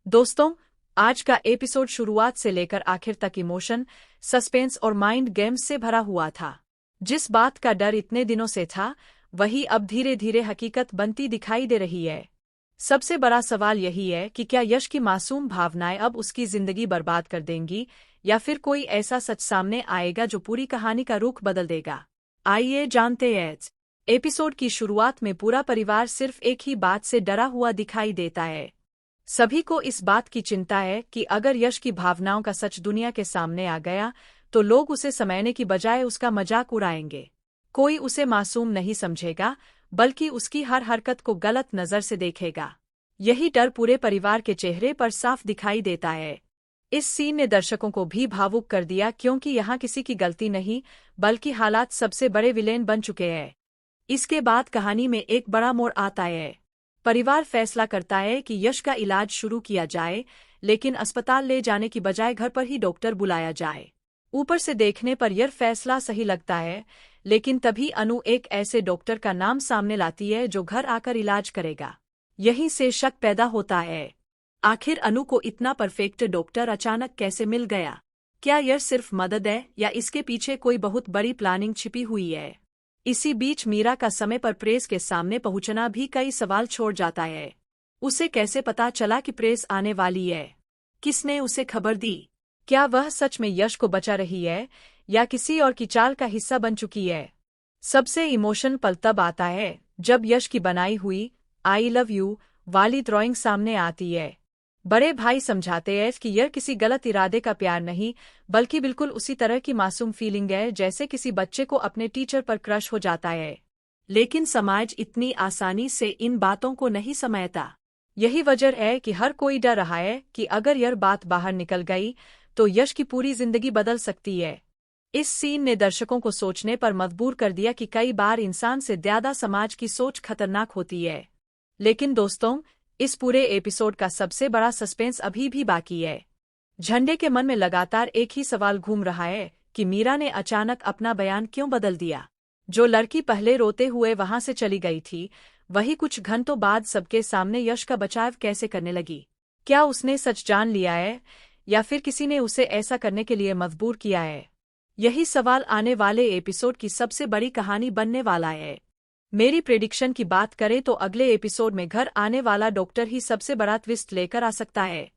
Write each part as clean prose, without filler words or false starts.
दोस्तों, आज का एपिसोड शुरुआत से लेकर आखिर तक इमोशन, सस्पेंस और माइंड गेम्स से भरा हुआ था। जिस बात का डर इतने दिनों से था, वही अब धीरे धीरे हकीकत बनती दिखाई दे रही है। सबसे बड़ा सवाल यही है कि क्या यश की मासूम भावनाएं अब उसकी जिंदगी बर्बाद कर देंगी, या फिर कोई ऐसा सच सामने आएगा जो पूरी कहानी का रुख बदल देगा। आइए जानते हैं। एपिसोड की शुरुआत में पूरा परिवार सिर्फ एक ही बात से डरा हुआ दिखाई देता है। सभी को इस बात की चिंता है कि अगर यश की भावनाओं का सच दुनिया के सामने आ गया, तो लोग उसे समझने की बजाय उसका मजाक उड़ाएंगे। कोई उसे मासूम नहीं समझेगा, बल्कि उसकी हर हरकत को गलत नजर से देखेगा। यही डर पूरे परिवार के चेहरे पर साफ दिखाई देता है। इस सीन ने दर्शकों को भी भावुक कर दिया, क्योंकि यहाँ किसी की गलती नहीं, बल्कि हालात सबसे बड़े विलेन बन चुके हैं। इसके बाद कहानी में एक बड़ा मोड़ आता है। परिवार फैसला करता है कि यश का इलाज शुरू किया जाए, लेकिन अस्पताल ले जाने की बजाय घर पर ही डॉक्टर बुलाया जाए। ऊपर से देखने पर यह फैसला सही लगता है, लेकिन तभी अनु एक ऐसे डॉक्टर का नाम सामने लाती है जो घर आकर इलाज करेगा। यहीं से शक पैदा होता है। आखिर अनु को इतना परफेक्ट डॉक्टर अचानक कैसे मिल गया? क्या यह सिर्फ मदद है, या इसके पीछे कोई बहुत बड़ी प्लानिंग छिपी हुई है? इसी बीच मीरा का समय पर प्रेस के सामने पहुंचना भी कई सवाल छोड़ जाता है। उसे कैसे पता चला कि प्रेस आने वाली है? किसने उसे खबर दी? क्या वह सच में यश को बचा रही है, या किसी और की चाल का हिस्सा बन चुकी है? सबसे इमोशन पल तब आता है जब यश की बनाई हुई "आई लव यू" वाली ड्राइंग सामने आती है। बड़े भाई समझाते हैं कि यह किसी गलत इरादे का प्यार नहीं, बल्कि बिल्कुल उसी तरह की मासूम फीलिंग है जैसे किसी बच्चे को अपने टीचर पर क्रश हो जाता है। लेकिन समाज इतनी आसानी से इन बातों को नहीं समझता। यही वजह है कि हर कोई डर रहा है कि अगर यह बात बाहर निकल गई, तो यश की पूरी जिंदगी बदल सकती है। इस सीन ने दर्शकों को सोचने पर मजबूर कर दिया कि कई बार इंसान से ज्यादा समाज की सोच खतरनाक होती है। लेकिन दोस्तों, इस पूरे एपिसोड का सबसे बड़ा सस्पेंस अभी भी बाकी है। झंडे के मन में लगातार एक ही सवाल घूम रहा है कि मीरा ने अचानक अपना बयान क्यों बदल दिया। जो लड़की पहले रोते हुए वहां से चली गई थी, वही कुछ घंटों बाद सबके सामने यश का बचाव कैसे करने लगी? क्या उसने सच जान लिया है, या फिर किसी ने उसे ऐसा करने के लिए मजबूर किया है? यही सवाल आने वाले एपिसोड की सबसे बड़ी कहानी बनने वाला है। मेरी प्रेडिक्शन की बात करें तो अगले एपिसोड में घर आने वाला डॉक्टर ही सबसे बड़ा ट्विस्ट लेकर आ सकता है।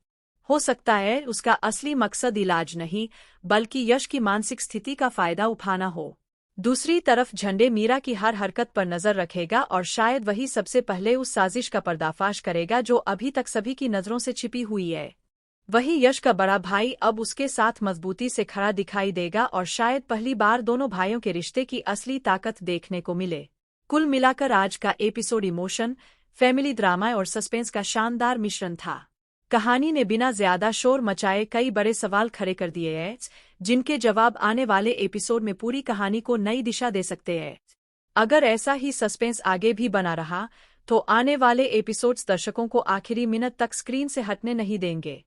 हो सकता है उसका असली मकसद इलाज नहीं, बल्कि यश की मानसिक स्थिति का फायदा उठाना हो। दूसरी तरफ झंडे मीरा की हर हरकत पर नजर रखेगा, और शायद वही सबसे पहले उस साजिश का पर्दाफाश करेगा जो अभी तक सभी की नजरों से छिपी हुई है। वही यश का बड़ा भाई अब उसके साथ मजबूती से खड़ा दिखाई देगा, और शायद पहली बार दोनों भाइयों के रिश्ते की असली ताकत देखने को मिले। कुल मिलाकर आज का एपिसोड इमोशन, फैमिली ड्रामा और सस्पेंस का शानदार मिश्रण था। कहानी ने बिना ज्यादा शोर मचाए कई बड़े सवाल खड़े कर दिए हैं, जिनके जवाब आने वाले एपिसोड में पूरी कहानी को नई दिशा दे सकते हैं। अगर ऐसा ही सस्पेंस आगे भी बना रहा, तो आने वाले एपिसोड्स दर्शकों को आखिरी मिनट तक स्क्रीन से हटने नहीं देंगे।